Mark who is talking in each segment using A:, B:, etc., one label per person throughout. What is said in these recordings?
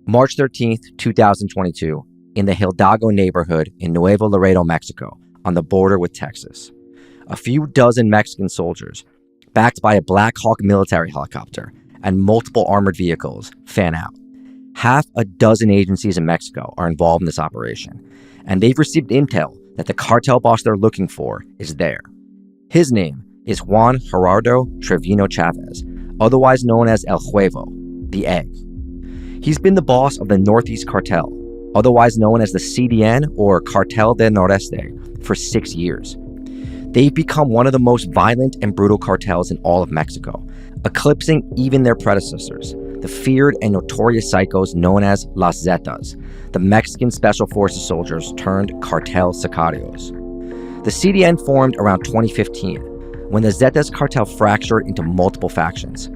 A: March 13th, 2022, in the Hidalgo neighborhood in Nuevo Laredo, Mexico, on the border with Texas. A few dozen Mexican soldiers, backed by a Black Hawk military helicopter and multiple armored vehicles, fan out. Half a dozen agencies in Mexico are involved in this operation, and they've received intel that the cartel boss they're looking for is there. His name is Juan Gerardo Treviño Chavez, otherwise known as El Huevo, the Egg. He's been the boss of the Northeast Cartel, otherwise known as the CDN or Cartel del Noreste, for 6 years. They've become one of the most violent and brutal cartels in all of Mexico, eclipsing even their predecessors, the feared and notorious psychos known as Los Zetas, the Mexican Special Forces soldiers turned cartel sicarios. The CDN formed around 2015, when the Zetas cartel fractured into multiple factions.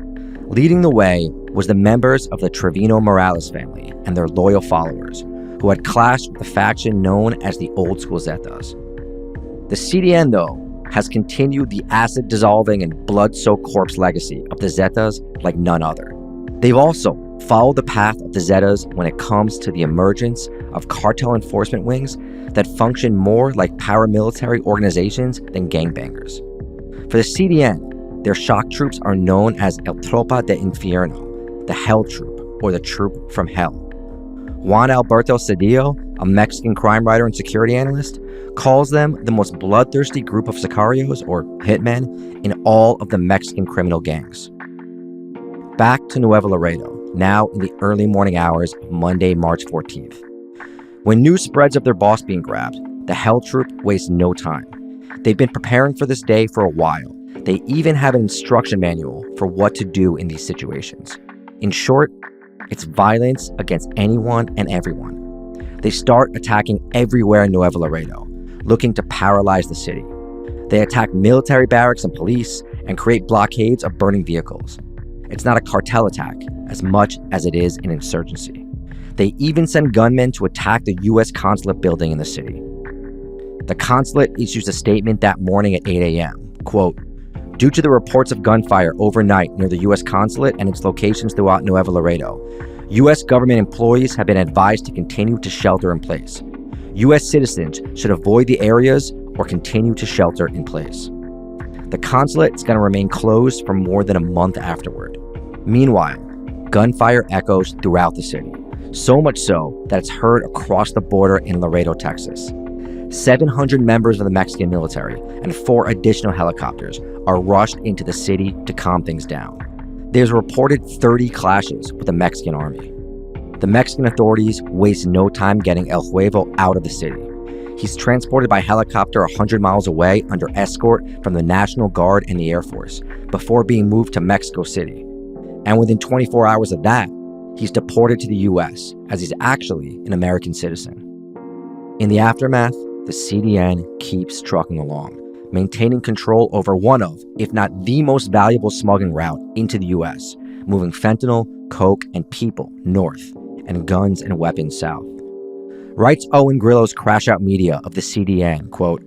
A: Leading the way was the members of the Treviño Morales family and their loyal followers, who had clashed with the faction known as the Old School Zetas. The CDN, though, has continued the acid-dissolving and blood-soaked corpse legacy of the Zetas like none other. They've also followed the path of the Zetas when it comes to the emergence of cartel enforcement wings that function more like paramilitary organizations than gangbangers. For the CDN, their shock troops are known as El Tropa del Infierno, the Hell Troop, or the Troop from Hell. Juan Alberto Cedillo, a Mexican crime writer and security analyst, calls them the most bloodthirsty group of sicarios, or hitmen, in all of the Mexican criminal gangs. Back to Nuevo Laredo, now in the early morning hours of Monday, March 14th. When news spreads of their boss being grabbed, the Hell Troop wastes no time. They've been preparing for this day for a while. They even have an instruction manual for what to do in these situations. In short, it's violence against anyone and everyone. They start attacking everywhere in Nuevo Laredo, looking to paralyze the city. They attack military barracks and police and create blockades of burning vehicles. It's not a cartel attack as much as it is an insurgency. They even send gunmen to attack the U.S. consulate building in the city. The consulate issues a statement that morning at 8 a.m., quote, "Due to the reports of gunfire overnight near the U.S. consulate and its locations throughout Nuevo Laredo, U.S. government employees have been advised to continue to shelter in place. U.S. citizens should avoid the areas or continue to shelter in place." The consulate is going to remain closed for more than a month afterward. Meanwhile, gunfire echoes throughout the city, so much so that it's heard across the border in Laredo, Texas. 700 members of the Mexican military and 4 additional helicopters are rushed into the city to calm things down. There's a reported 30 clashes with the Mexican army. The Mexican authorities waste no time getting El Huevo out of the city. He's transported by helicopter 100 miles away under escort from the National Guard and the Air Force before being moved to Mexico City. And within 24 hours of that, he's deported to the U.S. as he's actually an American citizen. In the aftermath, the CDN keeps trucking along, maintaining control over one of, if not the most valuable smuggling route into the U.S., moving fentanyl, coke, and people north, and guns and weapons south. Writes Owen Grillo's Crash Out Media of the CDN, quote,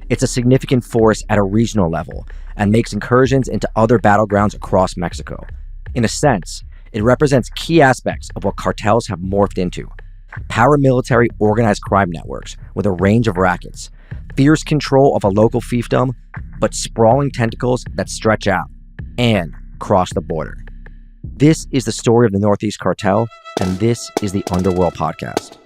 A: "It's a significant force at a regional level and makes incursions into other battlegrounds across Mexico. In a sense, it represents key aspects of what cartels have morphed into: paramilitary organized crime networks with a range of rackets, fierce control of a local fiefdom, but sprawling tentacles that stretch out and cross the border." This is the story of the Northeast Cartel, and this is the Underworld Podcast.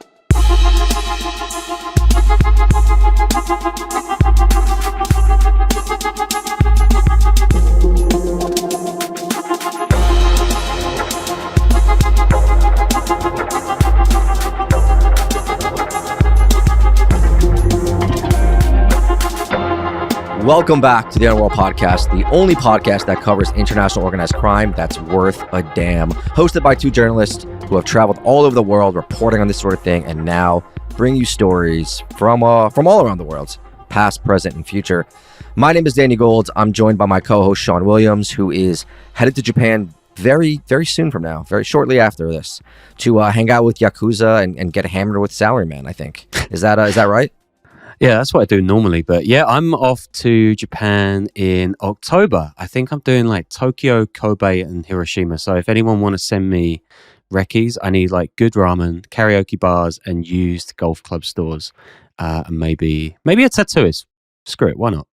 A: Welcome back to the Underworld Podcast, the only podcast that covers international organized crime that's worth a damn. Hosted by 2 journalists who have traveled all over the world reporting on this sort of thing and now bring you stories from all around the world, past, present, and future. My name is Danny Gold. I'm joined by my co-host Sean Williams, who is headed to Japan very, very soon from now, very shortly after this, to hang out with Yakuza and get hammered with salarymen, I think. Is that right?
B: Yeah, that's what I do normally. But yeah, I'm off to Japan in October. I think I'm doing like Tokyo, Kobe, and Hiroshima. So if anyone want to send me recce's. I need like good ramen, karaoke bars, and used golf club stores. And maybe a tattooist. Screw it, why not?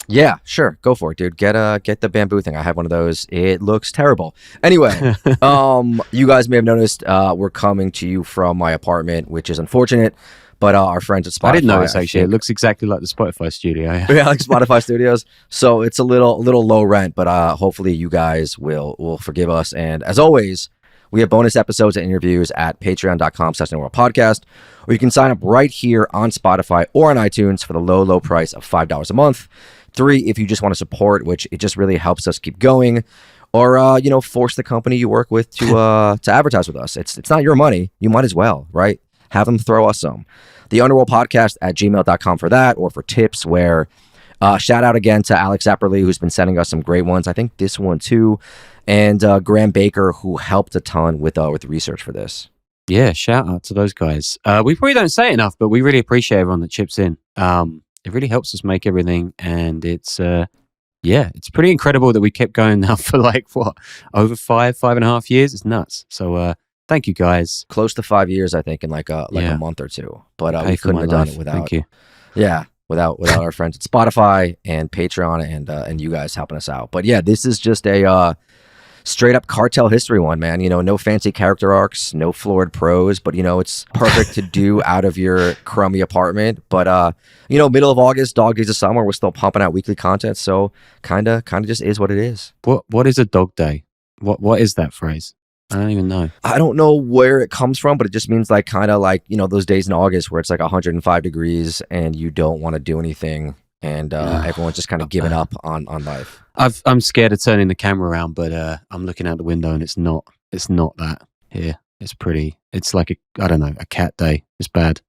A: Yeah, sure. Go for it, dude. Get the bamboo thing. I have one of those. It looks terrible. Anyway, you guys may have noticed we're coming to you from my apartment, which is unfortunate. But our friends at Spotify,
B: I didn't notice actually. It looks exactly like the Spotify studio.
A: Yeah, like Spotify Studios. So it's a little low rent, but hopefully you guys will forgive us. And as always, we have bonus episodes and interviews at patreon.com/podcast, or you can sign up right here on Spotify or on iTunes for the low price of $5 a month. 3 if you just want to support, which it just really helps us keep going, or force the company you work with to advertise with us. It's not your money. You might as well, right? Have them throw us some. The Underworld Podcast at gmail.com for that, or for tips, where shout out again to Alex Apperly, who's been sending us some great ones. I think this one too. And Graham Baker, who helped a ton with research for this.
B: Yeah, shout out to those guys. We probably don't say it enough, but we really appreciate everyone that chips in. It really helps us make everything, and it's pretty incredible that we kept going now for like over 5.5 years. It's nuts. So thank you guys.
A: Close to 5 years, I think, in like a month or two. But we couldn't have done it without.
B: Thank you.
A: Yeah, without our friends at Spotify and Patreon and you guys helping us out. But yeah, this is just a straight up cartel history one, man. No fancy character arcs, no florid prose, but it's perfect to do out of your crummy apartment. But middle of August, dog days of summer, we're still pumping out weekly content, so kind of just is what it is.
B: What is a dog day? What is that phrase? I don't even know.
A: I don't know where it comes from, but it just means like kind of like those days in August where it's like 105 degrees and you don't want to do anything, and everyone's just kind of giving up on life.
B: I'm scared of turning the camera around, but I'm looking out the window and it's not that here. It's pretty. It's like a cat day. It's bad.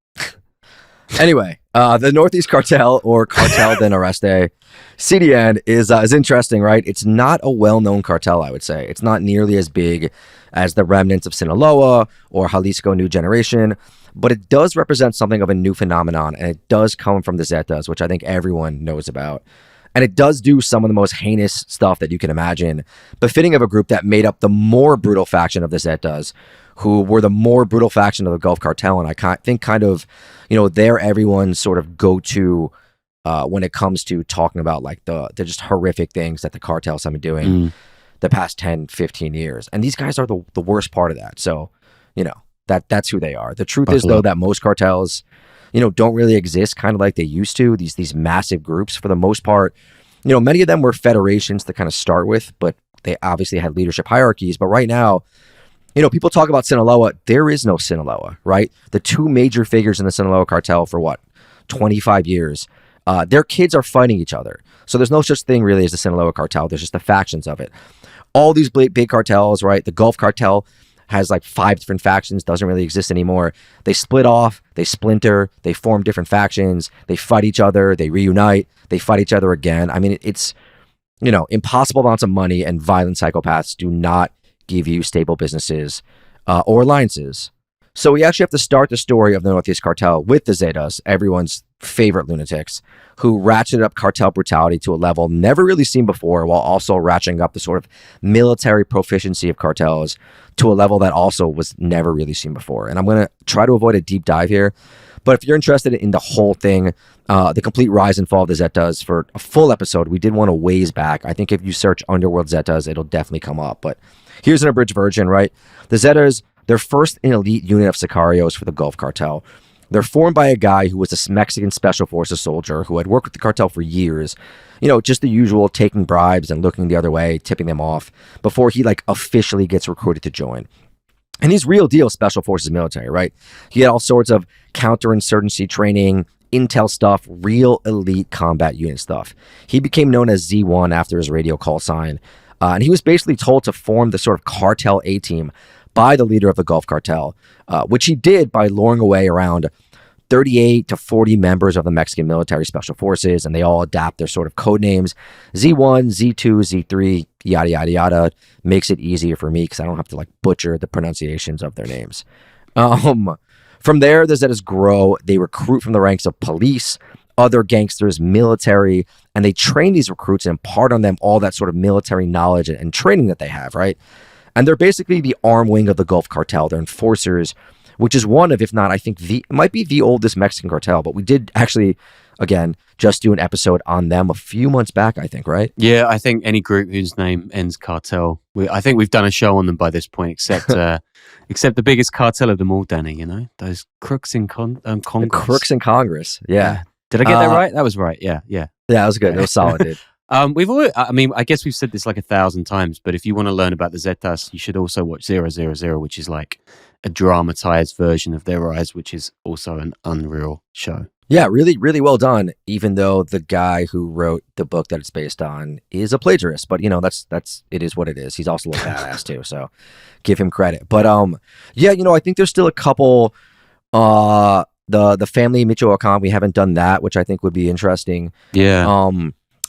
A: Anyway, the Northeast Cartel, or Cartel del Noreste, CDN, is interesting, right? It's not a well-known cartel, I would say. It's not nearly as big as the remnants of Sinaloa or Jalisco New Generation, but it does represent something of a new phenomenon, and it does come from the Zetas, which I think everyone knows about. And it does do some of the most heinous stuff that you can imagine, befitting of a group that made up the more brutal faction of the Zetas, who were the more brutal faction of the Gulf Cartel. And I think kind of, they're everyone's sort of go-to when it comes to talking about like the just horrific things that the cartels have been doing the past 10, 15 years. And these guys are the worst part of that. So, that's who they are. The truth is, though, that most cartels don't really exist kind of like they used to. These massive groups, for the most part, many of them were federations to kind of start with, but they obviously had leadership hierarchies. But right now, people talk about Sinaloa. There is no Sinaloa, right? The two major figures in the Sinaloa cartel for 25 years, their kids are fighting each other. So there's no such thing really as the Sinaloa cartel. There's just the factions of it. All these big cartels, right? The Gulf cartel has like 5 different factions, doesn't really exist anymore. They split off, they splinter, they form different factions, they fight each other, they reunite, they fight each other again. I mean, it's, impossible amounts of money, and violent psychopaths do not give you stable businesses or alliances. So we actually have to start the story of the Northeast Cartel with the Zetas, everyone's favorite lunatics, who ratcheted up cartel brutality to a level never really seen before, while also ratcheting up the sort of military proficiency of cartels to a level that also was never really seen before. And I'm going to try to avoid a deep dive here, but if you're interested in the whole thing, the complete rise and fall of the Zetas, for a full episode, we did one a ways back. I think if you search Underworld Zetas, it'll definitely come up, but here's an abridged version, right? The Zetas, they're first an elite unit of sicarios for the Gulf Cartel. They're formed by a guy who was a Mexican Special Forces soldier who had worked with the cartel for years. Just the usual, taking bribes and looking the other way, tipping them off, before he officially gets recruited to join. And he's real deal Special Forces military, right? He had all sorts of counterinsurgency training, intel stuff, real elite combat unit stuff. He became known as Z1 after his radio call sign. And he was basically told to form the sort of cartel A-team by the leader of the Gulf Cartel, which he did by luring away around 38 to 40 members of the Mexican military special forces, and they all adapt their sort of code names. Z1, Z2, Z3, yada, yada, yada. Makes it easier for me because I don't have to butcher the pronunciations of their names. From there, the Zetas grow. They recruit from the ranks of police, other gangsters, military, and they train these recruits and impart on them all that sort of military knowledge and training that they have, right? And they're basically the arm wing of the Gulf Cartel. They're enforcers, which is one of, if not, I think it might be the oldest Mexican cartel. But we did actually, again, just do an episode on them a few months back, I think, right?
B: Yeah, I think any group whose name ends cartel, I think we've done a show on them by this point, except the biggest cartel of them all, Danny, you know, those crooks in Congress.
A: The crooks in Congress, yeah.
B: Did I get that right? That was right, yeah.
A: Yeah, that was good. That was solid, dude.
B: I guess we've said this like 1,000 times, but if you want to learn about the Zetas, you should also watch 000, which is like a dramatized version of Their Rise, which is also an unreal show.
A: Yeah, really, really well done, even though the guy who wrote the book that it's based on is a plagiarist. But, you know, that's it is what it is. He's also a little badass, too, so give him credit. But, yeah, you know, I think there's still a couple, the family Michoacan, we haven't done that, which I think would be interesting.
B: Yeah.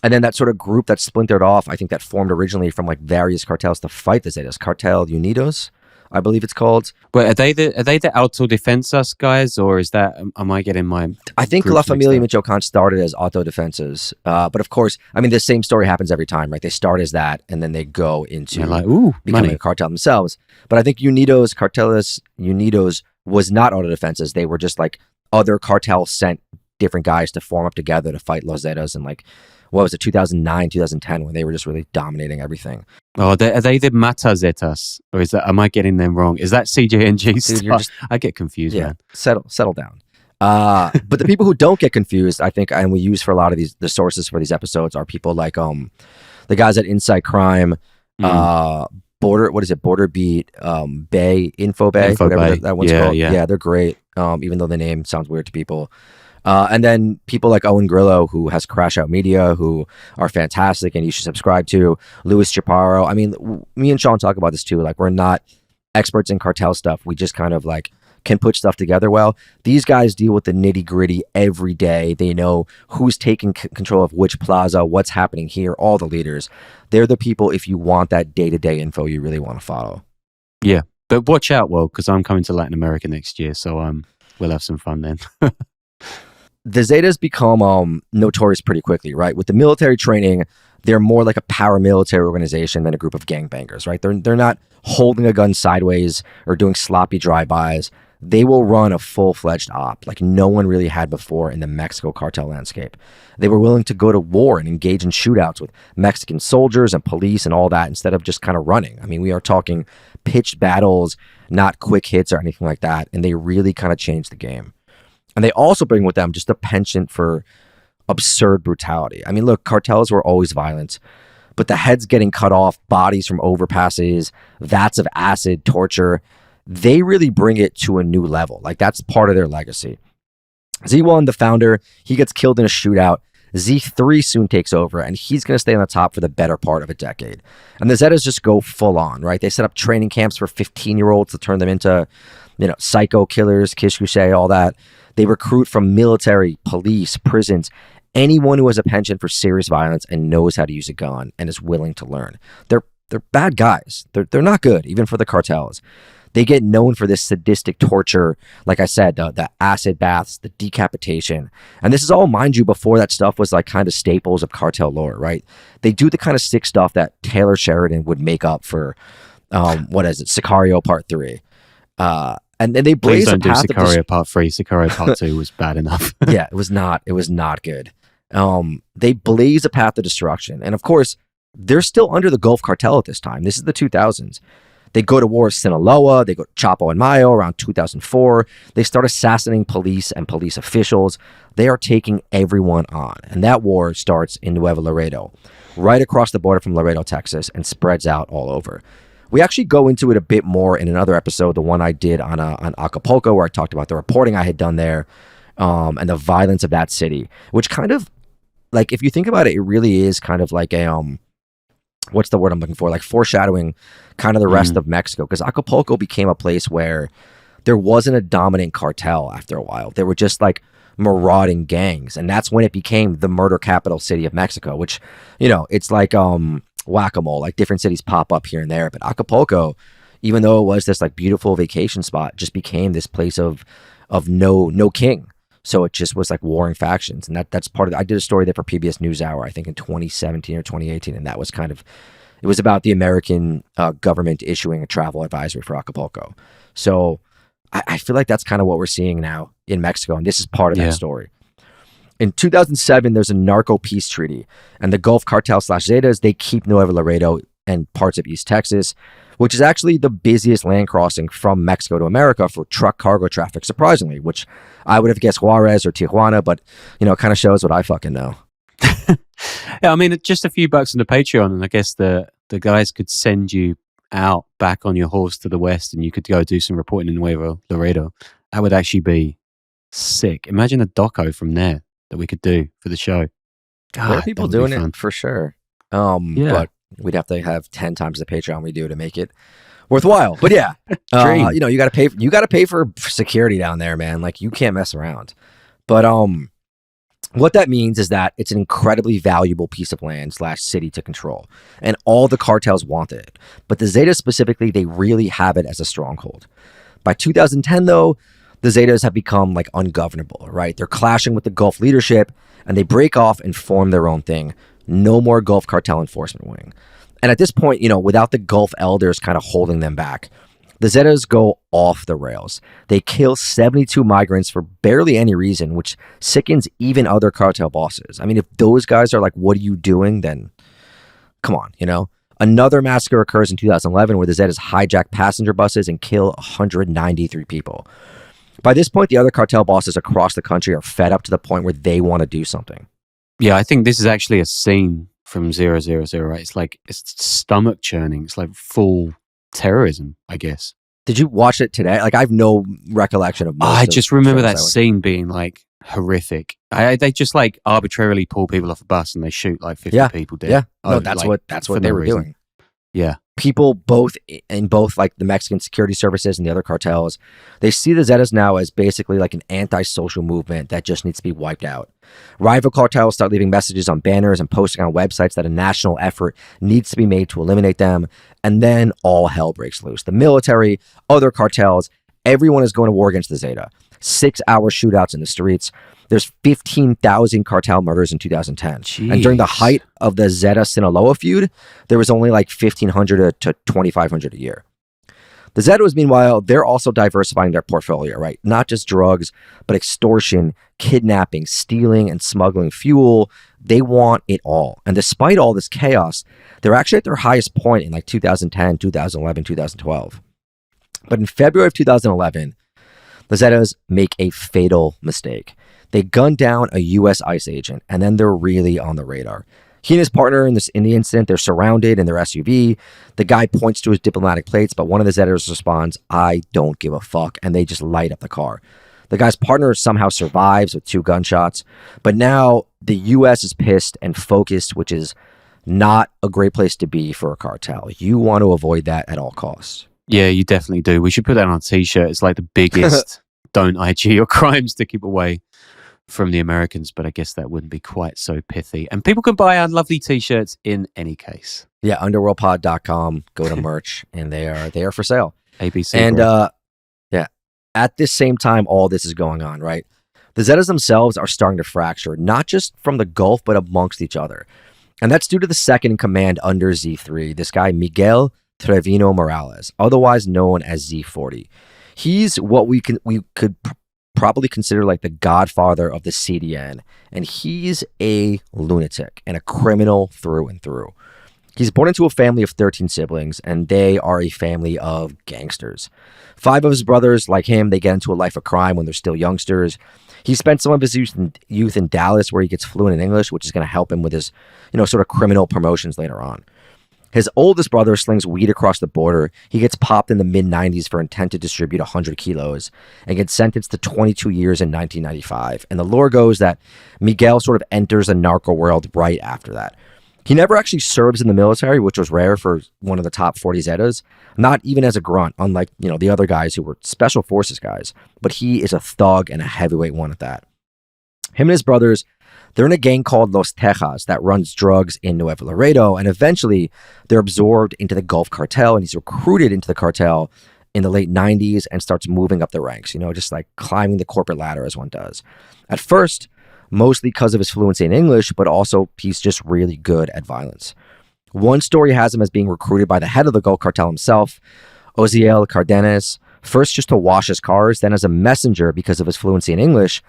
A: And then that sort of group that splintered off, I think that formed originally from, like, various cartels to fight the Zetas. Cartel Unidos, I believe it's called.
B: But are they the autodefensas guys, or is that, am I getting my...
A: I think La Familia Michoacan started as autodefensas. But of course, I mean, the same story happens every time, right? They start as that, and then they go into becoming a cartel themselves. But I think Carteles Unidos was not autodefensas. They were just like other cartels sent different guys to form up together to fight Los Zetas and like, what was it, 2009, 2010, when they were just really dominating everything.
B: Oh, are they the Mata Zetas? Or am I getting them wrong? Is that CJNG stuff? I get confused, man.
A: Settle down. But the people who don't get confused, I think, and we use for a lot of the sources for these episodes are people like the guys at Inside Crime, Border Beat, Info Bay, whatever that one's called. Yeah, they're great, even though the name sounds weird to people. And then people like Owen Grillo, who has Crash Out Media, who are fantastic and you should subscribe to. Louis Chaparro. I mean, me and Sean talk about this too. Like, we're not experts in cartel stuff. We just kind of like can put stuff together well. These guys deal with the nitty gritty every day. They know who's taking control of which plaza, what's happening here, all the leaders. They're the people, if you want that day-to-day info, you really want to follow.
B: Yeah, but watch out, well, because I'm coming to Latin America next year, so we'll have some fun then.
A: The Zetas become notorious pretty quickly, right? With the military training, they're more like a paramilitary organization than a group of gangbangers, right? They're not holding a gun sideways or doing sloppy drive-bys. They will run a full-fledged op like no one really had before in the Mexico cartel landscape. They were willing to go to war and engage in shootouts with Mexican soldiers and police and all that instead of just kind of running. I mean, we are talking pitched battles, not quick hits or anything like that, and they really kind of changed the game. And they also bring with them just a penchant for absurd brutality. I mean, look, cartels were always violent, but the heads getting cut off, bodies from overpasses, vats of acid, torture, they really bring it to a new level. Like, that's part of their legacy. Z1, the founder, he gets killed in a shootout. Z3 soon takes over, and he's going to stay on the top for the better part of a decade. And the Zetas just go full on, right? They set up training camps for 15-year-olds to turn them into, you know, psycho killers, kishkushe, all that. They recruit from military, police, prisons, anyone who has a penchant for serious violence and knows how to use a gun and is willing to learn. They're bad guys. They're not good, even for the cartels. They get known for this sadistic torture, like I said, the acid baths, the decapitation. And this is all, mind you, before that stuff was like kind of staples of cartel lore, right? They do the kind of sick stuff that Taylor Sheridan would make up for, Sicario Part 3. And then they blaze a path.
B: Sicario Part 3. Sicario Part 2 was bad enough.
A: Yeah, it was not good. They blaze a path to destruction. And of course, they're still under the Gulf Cartel at this time. This is the 2000s. They go to war with Sinaloa. They go to Chapo and Mayo around 2004. They start assassinating police and police officials. They are taking everyone on. And that war starts in Nuevo Laredo, right across the border from Laredo, Texas, and spreads out all over. We actually go into it a bit more in another episode, the one I did on Acapulco, where I talked about the reporting I had done there and the violence of that city, which kind of, like, if you think about it, it really is kind of like a, what's the word I'm looking for? Like foreshadowing kind of the rest of Mexico, because Acapulco became a place where there wasn't a dominant cartel after a while. There were just like marauding gangs. And that's when it became the murder capital city of Mexico, which, you know, it's like whack-a-mole, like different cities pop up here and there. But Acapulco, even though it was this like beautiful vacation spot, just became this place of no king. So it just was like warring factions. And that's part of it. I did a story there for PBS NewsHour, I think in 2017 or 2018. And that was kind of, It was about the American government issuing a travel advisory for Acapulco. So I feel like that's kind of what we're seeing now in Mexico, and this is part of that story. In 2007, there's a narco peace treaty, and the Gulf Cartel / Zetas, they keep Nuevo Laredo and parts of East Texas, which is actually the busiest land crossing from Mexico to America for truck cargo traffic, surprisingly, which I would have guessed Juarez or Tijuana, but, it kind of shows what I fucking know.
B: Yeah, I mean, just a few bucks on the Patreon, and I guess the guys could send you out back on your horse to the west, and you could go do some reporting in Nuevo Laredo. That would actually be sick. Imagine a doco from there that we could do for the show.
A: God, there are people doing it for sure. But we'd have to have 10 times the Patreon we do to make it worthwhile. But yeah, you got to pay for security down there, man. Like, you can't mess around. But what that means is that it's an incredibly valuable piece of land / city to control, and all the cartels want it. But the Zetas specifically, they really have it as a stronghold. By 2010, though, the Zetas have become like ungovernable, right? They're clashing with the Gulf leadership, and they break off and form their own thing. No more Gulf Cartel Enforcement Wing. And at this point, without the Gulf elders kind of holding them back, the Zetas go off the rails. They kill 72 migrants for barely any reason, which sickens even other cartel bosses. I mean, if those guys are like, what are you doing? Then come on, Another massacre occurs in 2011 where the Zetas hijack passenger buses and kill 193 people. By this point, the other cartel bosses across the country are fed up to the point where they want to do something.
B: Yeah, I think this is actually a scene from 000, right? It's stomach churning. It's like full terrorism, I guess.
A: Did you watch it today? Like, I have no recollection of most
B: I just remember that scene being like horrific. They just like arbitrarily pull people off a bus and they shoot like 50 people dead.
A: Yeah, no, that's what they were doing.
B: Yeah.
A: People both like the Mexican security services and the other cartels, they see the Zetas now as basically like an anti-social movement that just needs to be wiped out. Rival cartels start leaving messages on banners and posting on websites that a national effort needs to be made to eliminate them. And then all hell breaks loose. The military, other cartels, everyone is going to war against the Zeta. 6-hour shootouts in the streets. There's 15,000 cartel murders in 2010.
B: Jeez.
A: And during the height of the Zeta-Sinaloa feud, there was only like 1,500 to 2,500 a year. The Zetas, meanwhile, they're also diversifying their portfolio, right? Not just drugs, but extortion, kidnapping, stealing, and smuggling fuel. They want it all. And despite all this chaos, they're actually at their highest point in like 2010, 2011, 2012. But in February of 2011, the Zetas make a fatal mistake. They gun down a U.S. ICE agent, and then they're really on the radar. He and his partner in the incident, they're surrounded in their SUV. The guy points to his diplomatic plates, but one of the Zetas responds, "I don't give a fuck," and they just light up the car. The guy's partner somehow survives with 2 gunshots, but now the U.S. is pissed and focused, which is not a great place to be for a cartel. You want to avoid that at all costs.
B: Yeah, you definitely do. We should put that on a t-shirt. It's like the biggest don't IG your crimes to keep away from the Americans, but I guess that wouldn't be quite so pithy. And people can buy our lovely t-shirts in any case.
A: Yeah, underworldpod.com, go to merch, and they are for sale.
B: ABC.
A: And at this same time, all this is going on, right? The Zetas themselves are starting to fracture, not just from the Gulf, but amongst each other. And that's due to the second in command under Z3, this guy Miguel Treviño Morales, otherwise known as Z40. He's what we could probably consider like the godfather of the CDN, and he's a lunatic and a criminal through and through. He's born into a family of 13 siblings, and they are a family of gangsters. 5 of his brothers, like him, they get into a life of crime when they're still youngsters. He spent some of his youth in Dallas, where he gets fluent in English, which is going to help him with his, sort of criminal promotions later on. His oldest brother slings weed across the border. He gets popped in the mid-90s for intent to distribute 100 kilos and gets sentenced to 22 years in 1995. And the lore goes that Miguel sort of enters the narco world right after that. He never actually serves in the military, which was rare for one of the top 40 Zetas, not even as a grunt, unlike, the other guys who were special forces guys. But he is a thug and a heavyweight one at that. Him and his brothers, they're in a gang called Los Zetas that runs drugs in Nuevo Laredo, and eventually they're absorbed into the Gulf Cartel, and he's recruited into the cartel in the late 90s and starts moving up the ranks, just like climbing the corporate ladder as one does. At first, mostly because of his fluency in English, but also he's just really good at violence. One story has him as being recruited by the head of the Gulf Cartel himself, Oziel Cardenas, first just to wash his cars, then as a messenger because of his fluency in English,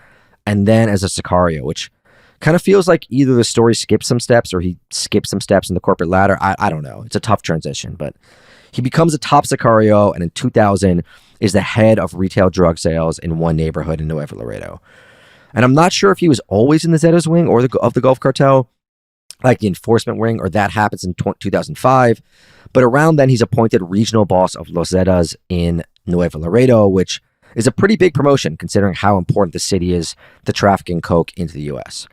A: and then as a sicario, which kind of feels like either the story skips some steps or he skips some steps in the corporate ladder. I don't know. It's a tough transition, but he becomes a top sicario, and in 2000 is the head of retail drug sales in one neighborhood in Nuevo Laredo. And I'm not sure if he was always in the Zetas wing or of the Gulf Cartel, like the enforcement wing, or that happens in 2005. But around then, he's appointed regional boss of Los Zetas in Nuevo Laredo, which is a pretty big promotion considering how important the city is to trafficking coke into the U.S.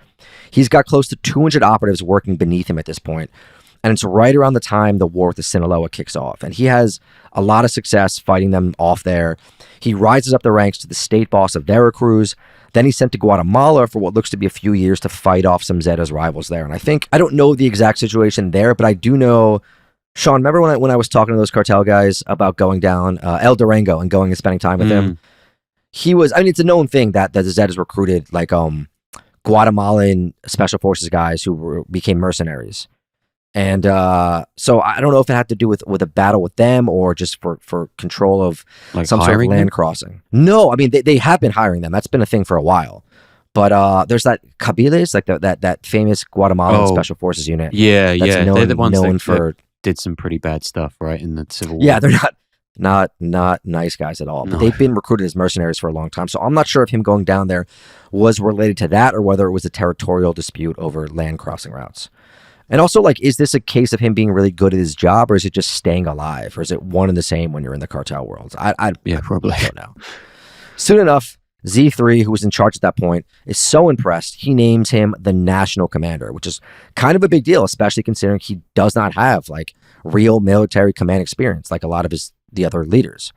A: He's got close to 200 operatives working beneath him at this point, and it's right around the time the war with the Sinaloa kicks off. And he has a lot of success fighting them off there. He rises up the ranks to the state boss of Veracruz. Then he's sent to Guatemala for what looks to be a few years to fight off some Zetas rivals there. And I don't know the exact situation there, but I do know, Sean, remember when I was talking to those cartel guys about going down El Durango and going and spending time with him? He was, it's a known thing that the Zetas recruited like Guatemalan special forces guys who became mercenaries. And so I don't know if it had to do with a battle with them or just for control of like some sort of land crossing. No, they have been hiring them. That's been a thing for a while. But there's that Cabiles, like that famous Guatemalan special forces unit.
B: Yeah, they're the ones
A: that
B: did some pretty bad stuff, right, in the Civil War.
A: Yeah, they're not nice guys at all. No. But they've been recruited as mercenaries for a long time. So I'm not sure if him going down there was related to that or whether it was a territorial dispute over land crossing routes. And also, like, is this a case of him being really good at his job, or is it just staying alive, or is it one and the same when you're in the cartel world?
B: Yeah, probably.
A: I don't know. Soon enough, Z3, who was in charge at that point, is so impressed, he names him the national commander, which is kind of a big deal, especially considering he does not have, like, real military command experience like a lot of the other leaders.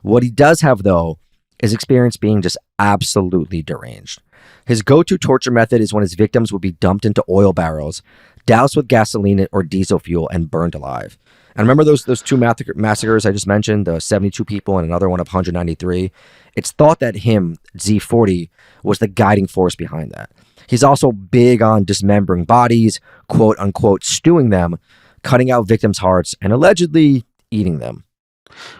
A: What he does have, though, is experience being just absolutely deranged. His go-to torture method is when his victims would be dumped into oil barrels, doused with gasoline or diesel fuel, and burned alive. And remember those two massacres I just mentioned, the 72 people and another one of 193? It's thought that him, Z40, was the guiding force behind that. He's also big on dismembering bodies, quote-unquote stewing them, cutting out victims' hearts, and allegedly eating them.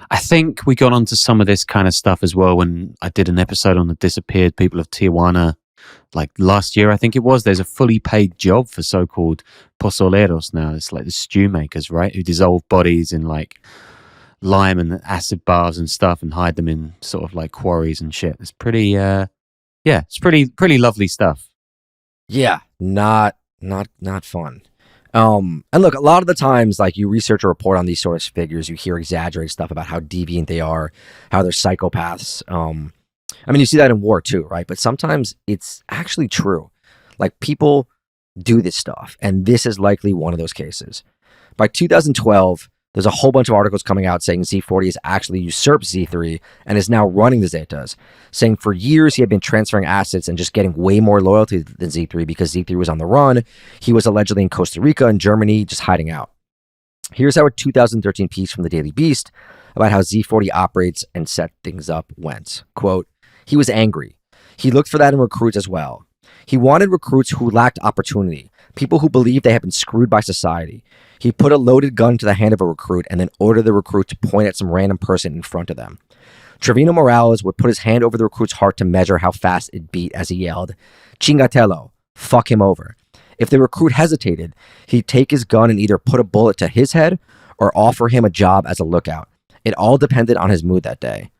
B: I think we got onto some of this kind of stuff as well when I did an episode on the disappeared people of Tijuana, like last year, I think it was. There's a fully paid job for so-called pozoleros now. It's like the stew makers, right? Who dissolve bodies in like lime and acid baths and stuff and hide them in sort of like quarries and shit. It's pretty, it's pretty lovely stuff.
A: Yeah, not fun. And look, a lot of the times, like, you research or report on these sort of figures, you hear exaggerated stuff about how deviant they are, how they're psychopaths. You see that in war too, right? But sometimes it's actually true. Like, people do this stuff, and this is likely one of those cases. By 2012, there's a whole bunch of articles coming out saying Z40 has actually usurped Z3 and is now running the Zetas, saying for years he had been transferring assets and just getting way more loyalty than Z3 because Z3 was on the run. He was allegedly in Costa Rica and Germany just hiding out. Here's how a 2013 piece from the Daily Beast about how Z40 operates and set things up went. Quote, he was angry. He looked for that in recruits as well. He wanted recruits who lacked opportunity, people who believed they had been screwed by society. He put a loaded gun to the hand of a recruit and then ordered the recruit to point at some random person in front of them. Treviño Morales would put his hand over the recruit's heart to measure how fast it beat as he yelled, "Chingatelo, fuck him over." If the recruit hesitated, he'd take his gun and either put a bullet to his head or offer him a job as a lookout. It all depended on his mood that day.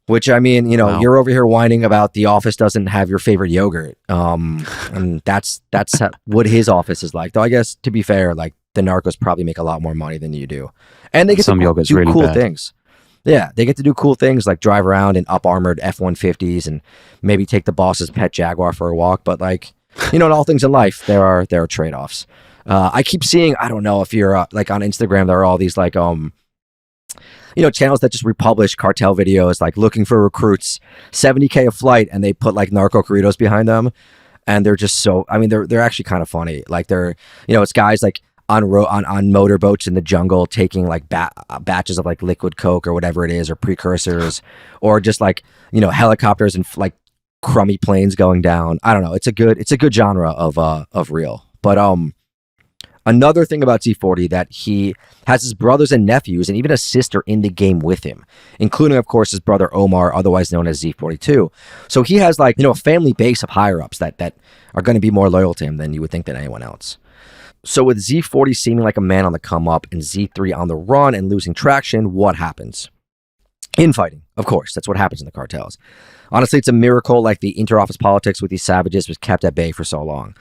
A: Which, wow. You're over here whining about the office doesn't have your favorite yogurt. And that's what his office is like. Though I guess, to be fair, like, the narcos probably make a lot more money than you do. And they get to do really cool things. Yeah, they get to do cool things like drive around in up-armored F-150s and maybe take the boss's pet Jaguar for a walk. But, like, in all things in life, there are trade-offs. I keep seeing, I don't know if you're, like, on Instagram, there are all these, like, channels that just republish cartel videos, like looking for recruits, $70K a flight, and they put like narco corridos behind them, and they're just so. They're actually kind of funny. Like, they're, it's guys like on motorboats in the jungle taking like batches of like liquid coke or whatever it is, or precursors, or just like helicopters and like crummy planes going down. I don't know. It's a good genre of real. But Another thing about Z40 that he has his brothers and nephews and even a sister in the game with him, including, of course, his brother Omar, otherwise known as Z42. So he has like, a family base of higher-ups that are going to be more loyal to him than you would think than anyone else. So with Z40 seeming like a man on the come up and Z3 on the run and losing traction, what happens? Infighting, of course. That's what happens in the cartels. Honestly, it's a miracle like the inter-office politics with these savages was kept at bay for so long.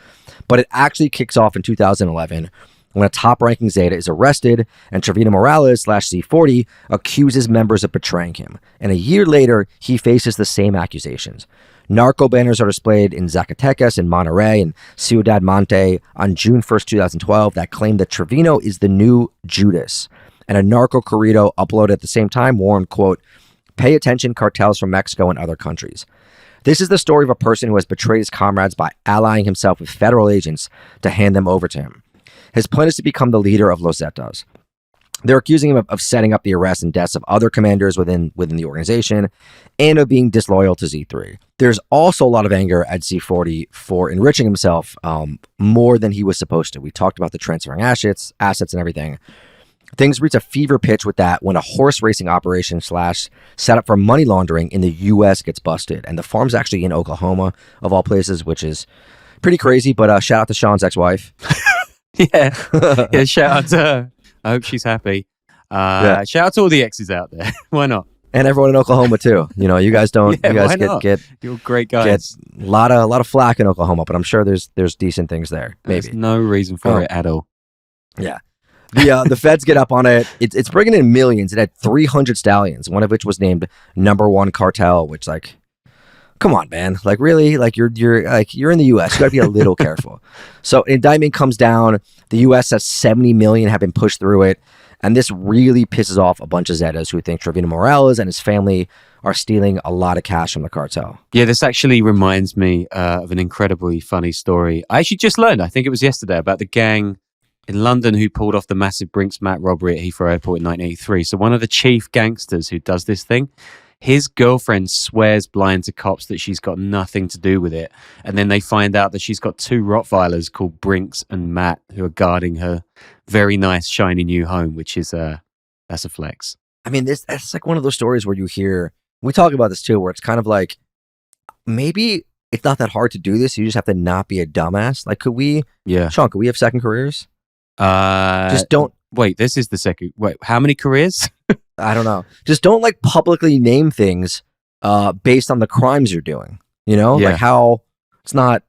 A: But it actually kicks off in 2011 when a top-ranking Zeta is arrested and Treviño Morales / Z40 accuses members of betraying him. And a year later, he faces the same accusations. Narco banners are displayed in Zacatecas and Monterrey and Ciudad Monte on June 1st, 2012 that claim that Treviño is the new Judas. And a narco corrido uploaded at the same time warned, quote, "Pay attention, cartels from Mexico and other countries." This is the story of a person who has betrayed his comrades by allying himself with federal agents to hand them over to him. His plan is to become the leader of Los Zetas. They're accusing him of setting up the arrests and deaths of other commanders within the organization and of being disloyal to Z3. There's also a lot of anger at Z40 for enriching himself more than he was supposed to. We talked about the transferring assets and everything. Things reach a fever pitch with that when a horse racing operation / set up for money laundering in the U.S. gets busted. And the farm's actually in Oklahoma, of all places, which is pretty crazy. But shout out to Sean's ex-wife.
B: Yeah, shout out to her. I hope she's happy. Shout out to all the exes out there. Why not?
A: And everyone in Oklahoma too. You guys don't.
B: Yeah,
A: you guys get
B: you're great guys.
A: Get a lot of flack in Oklahoma, but I'm sure there's decent things there. Maybe
B: there's no reason for it at all.
A: Yeah. The feds get up on it. It's bringing in millions. It had 300 stallions, one of which was named #1 cartel. Which, like, come on, man. Like, really? Like, you're in the U.S. You got to be a little careful. So, indictment comes down. The U.S. says 70 million have been pushed through it, and this really pisses off a bunch of Zetas who think Treviño Morales and his family are stealing a lot of cash from the cartel.
B: Yeah, this actually reminds me of an incredibly funny story. I actually just learned, I think it was yesterday, about the gang in London who pulled off the massive Brinks-Mat robbery at Heathrow Airport in 1983. So one of the chief gangsters who does this thing, his girlfriend swears blind to cops that she's got nothing to do with it. And then they find out that she's got 2 Rottweilers called Brinks and Matt who are guarding her very nice, shiny new home, which is that's a flex.
A: I mean, that's like one of those stories where you hear, we talk about this too, where it's kind of like, maybe it's not that hard to do this. You just have to not be a dumbass. Like, Sean, could we have second careers? Just don't.
B: Wait, this is the second. Wait, how many careers?
A: I don't know. Just don't like publicly name things based on the crimes you're doing. Like how it's not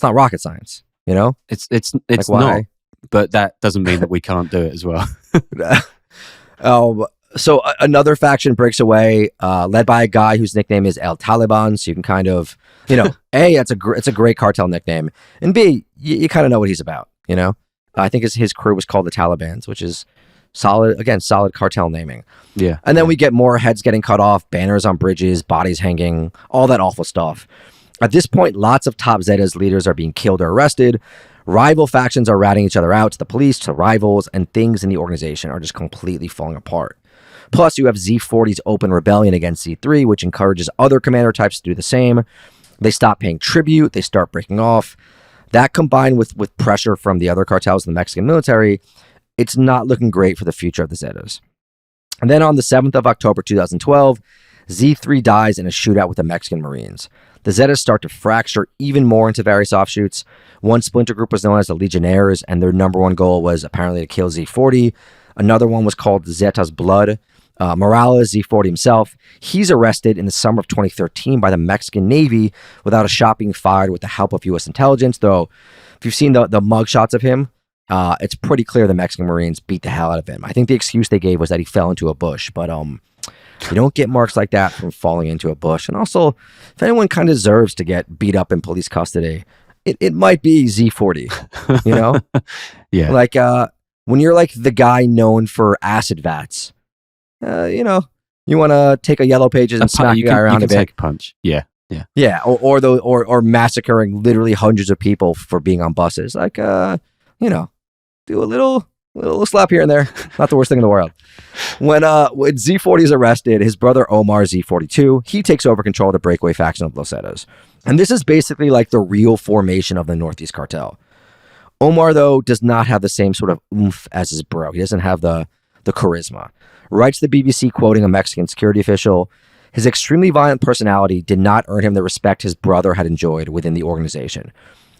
A: rocket science.
B: It's like not. But that doesn't mean that we can't do it as well.
A: So another faction breaks away, led by a guy whose nickname is El Taliban. So you can kind of, A, it's a great cartel nickname, and B, you kind of know what he's about. I think his crew was called the Talibans, which is solid cartel naming.
B: Yeah.
A: And then we get more heads getting cut off, banners on bridges, bodies hanging, all that awful stuff. At this point, lots of top Zetas leaders are being killed or arrested. Rival factions are ratting each other out to the police, to rivals, and things in the organization are just completely falling apart. Plus, you have Z40's open rebellion against Z3, which encourages other commander types to do the same. They stop paying tribute. They start breaking off. That combined with pressure from the other cartels in the Mexican military, it's not looking great for the future of the Zetas. And then on the 7th of October 2012, Z3 dies in a shootout with the Mexican Marines. The Zetas start to fracture even more into various offshoots. One splinter group was known as the Legionnaires, and their #1 goal was apparently to kill Z40. Another one was called Zetas Blood. Morales, Z40 himself, he's arrested in the summer of 2013 by the Mexican Navy without a shot being fired with the help of U.S. intelligence, though if you've seen the mugshots of him, it's pretty clear the Mexican Marines beat the hell out of him. I think the excuse they gave was that he fell into a bush, but you don't get marks like that from falling into a bush. And also, if anyone kind of deserves to get beat up in police custody, it might be Z40,
B: Yeah.
A: Like, when you're like the guy known for acid vats, you want to take a Yellow Pages and smack a guy around a bit.
B: Take a punch. Yeah.
A: Or massacring literally hundreds of people for being on buses. Like, do a little slap here and there. Not the worst thing in the world. When Z40 is arrested, his brother Omar, Z42, he takes over control of the breakaway faction of Los Zetas. And this is basically like the real formation of the Northeast Cartel. Omar, though, does not have the same sort of oomph as his bro. He doesn't have the charisma. Writes the BBC, quoting a Mexican security official, his extremely violent personality did not earn him the respect his brother had enjoyed within the organization,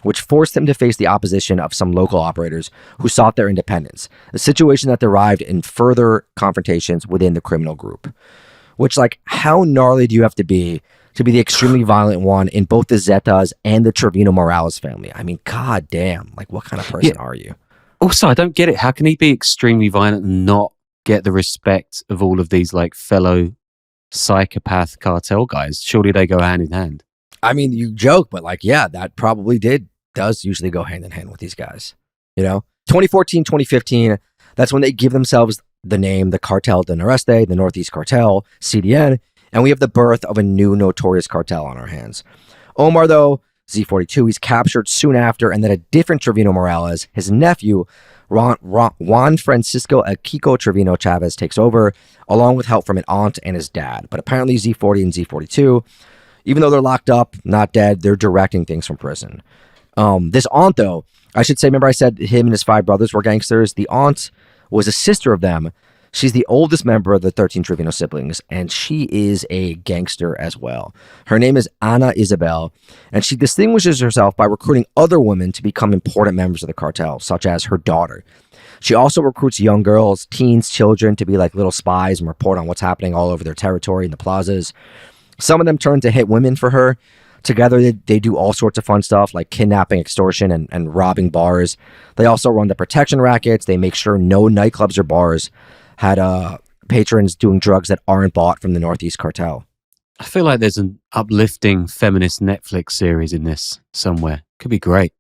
A: which forced him to face the opposition of some local operators who sought their independence, a situation that derived in further confrontations within the criminal group. Which, like, how gnarly do you have to be the extremely violent one in both the Zetas and the Treviño Morales family? I mean, god damn, like, what kind of person are you?
B: Also, I don't get it. How can he be extremely violent and not get the respect of all of these, like, fellow psychopath cartel guys? Surely they go hand in hand.
A: I mean, you joke, but like, yeah, that probably does usually go hand in hand with these guys. 2014, 2015, that's when they give themselves the name, the Cartel del Noreste, the Northeast Cartel, CDN, and we have the birth of a new notorious cartel on our hands. Omar, though, Z42, he's captured soon after, and then a different Treviño Morales, his nephew, Juan Francisco El Kiko Treviño Chavez, takes over, along with help from an aunt and his dad. But apparently Z40 and Z42, even though they're locked up, not dead, they're directing things from prison. This aunt, though, I should say, remember I said him and his 5 brothers were gangsters? The aunt was a sister of them. She's the oldest member of the 13 Treviño siblings, and she is a gangster as well. Her name is Ana Isabel, and she distinguishes herself by recruiting other women to become important members of the cartel, such as her daughter. She also recruits young girls, teens, children to be like little spies and report on what's happening all over their territory in the plazas. Some of them turn to hit women for her. Together, they do all sorts of fun stuff like kidnapping, extortion, and robbing bars. They also run the protection rackets. They make sure no nightclubs or bars had patrons doing drugs that aren't bought from the Northeast Cartel.
B: I feel like there's an uplifting feminist Netflix series in this somewhere. Could be great.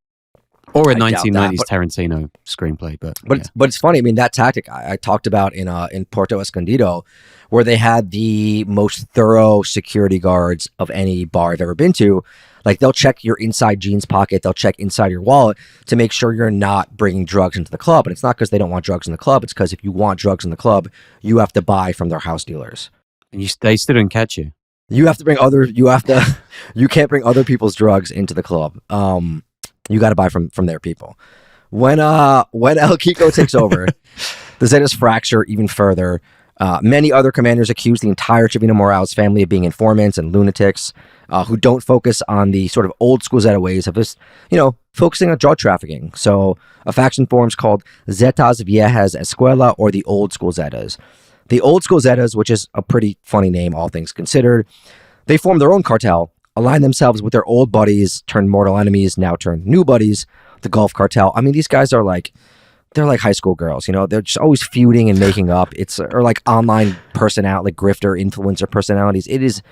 B: Or a 1990s Tarantino screenplay. But
A: it's funny. I mean, that tactic I talked about in Puerto Escondido, where they had the most thorough security guards of any bar I've ever been to. Like, they'll check your inside jeans pocket, they'll check inside your wallet to make sure you're not bringing drugs into the club. And it's not because they don't want drugs in the club. It's because if you want drugs in the club, you have to buy from their house dealers.
B: And they still don't catch you.
A: You have to bring you can't bring other people's drugs into the club. You got to buy from their people. When El Kiko takes over, the Zetas fracture even further. Many other commanders accuse the entire Treviño Morales family of being informants and lunatics who don't focus on the sort of old school Zeta ways of just, focusing on drug trafficking. So a faction forms called Zetas Viejas Escuela, or the Old School Zetas. The Old School Zetas, which is a pretty funny name, all things considered, they form their own cartel, align themselves with their old buddies, turned mortal enemies, now turned new buddies, the Gulf Cartel. I mean, these guys are they're like high school girls, they're just always feuding and making up. Or like online personality, like grifter influencer personalities. It's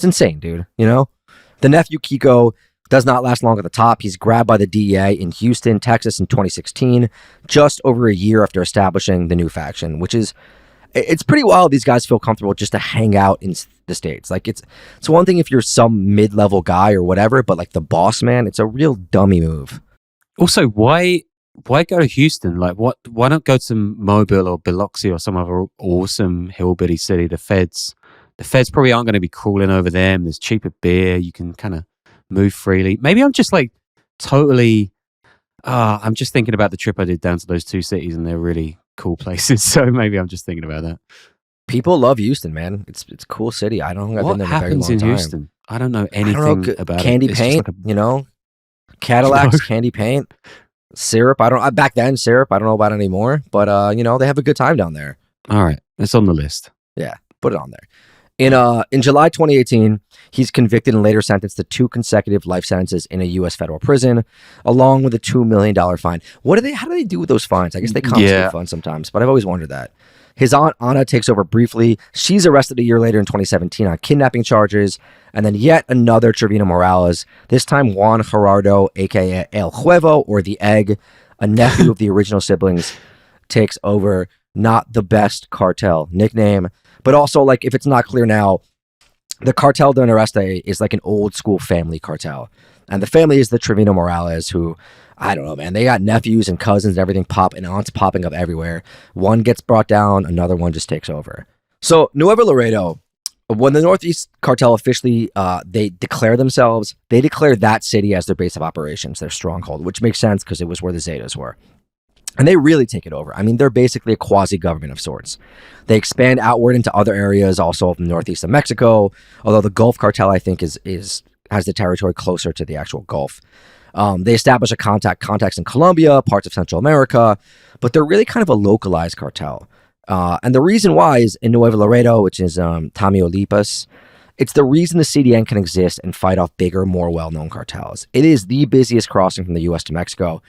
A: insane, dude. The nephew Kiko does not last long at the top. He's grabbed by the DEA in Houston, Texas in 2016, just over a year after establishing the new faction, which is, it's pretty wild. These guys feel comfortable just to hang out in the States. Like, it's one thing if you're some mid-level guy or whatever, but like the boss man, it's a real dummy move.
B: Also, why go to Houston? Like, why not go to Mobile or Biloxi or some other awesome hillbilly city? The feds probably aren't going to be crawling over them. There's cheaper beer. You can kind of move freely. Maybe I'm just like totally, I'm just thinking about the trip I did down to those 2 cities, and they're really cool places. So maybe I'm just thinking about that.
A: People love Houston, man. It's a cool city. I don't think I've been there in a very long time.
B: What happens in Houston? I don't know anything about
A: candy
B: it.
A: Paint, Cadillacs, candy paint, syrup. Back then, syrup. I don't know about it anymore, but they have a good time down there.
B: All right, it's on the list.
A: Yeah, put it on there. In July 2018, he's convicted and later sentenced to 2 consecutive life sentences in a U.S. federal prison, along with a $2 million fine. How do they do with those fines? I guess they confiscate funds sometimes, but I've always wondered that. His aunt, Ana, takes over briefly. She's arrested a year later in 2017 on kidnapping charges. And then yet another Treviño Morales, this time Juan Gerardo, a.k.a. El Huevo, or the Egg, a nephew of the original siblings, takes over. Not the best cartel nickname. But also, like, if it's not clear now, the Cartel del Noreste is like an old school family cartel. And the family is the Treviño Morales, who, I don't know, man, they got nephews and cousins and everything and aunts popping up everywhere. One gets brought down, another one just takes over. So Nuevo Laredo, When the Northeast Cartel officially they declare that city as their base of operations, their stronghold, which makes sense because it was where the Zetas were. And they really take it over. I mean, they're basically a quasi-government of sorts. They expand outward into other areas, also of the northeast of Mexico, although the Gulf Cartel, I think, has the territory closer to the actual Gulf. They establish contacts in Colombia, parts of Central America, but they're really kind of a localized cartel. And the reason why is in Nuevo Laredo, which is Tamaulipas, it's the reason the CDN can exist and fight off bigger, more well-known cartels. It is the busiest crossing from the U.S. to Mexico,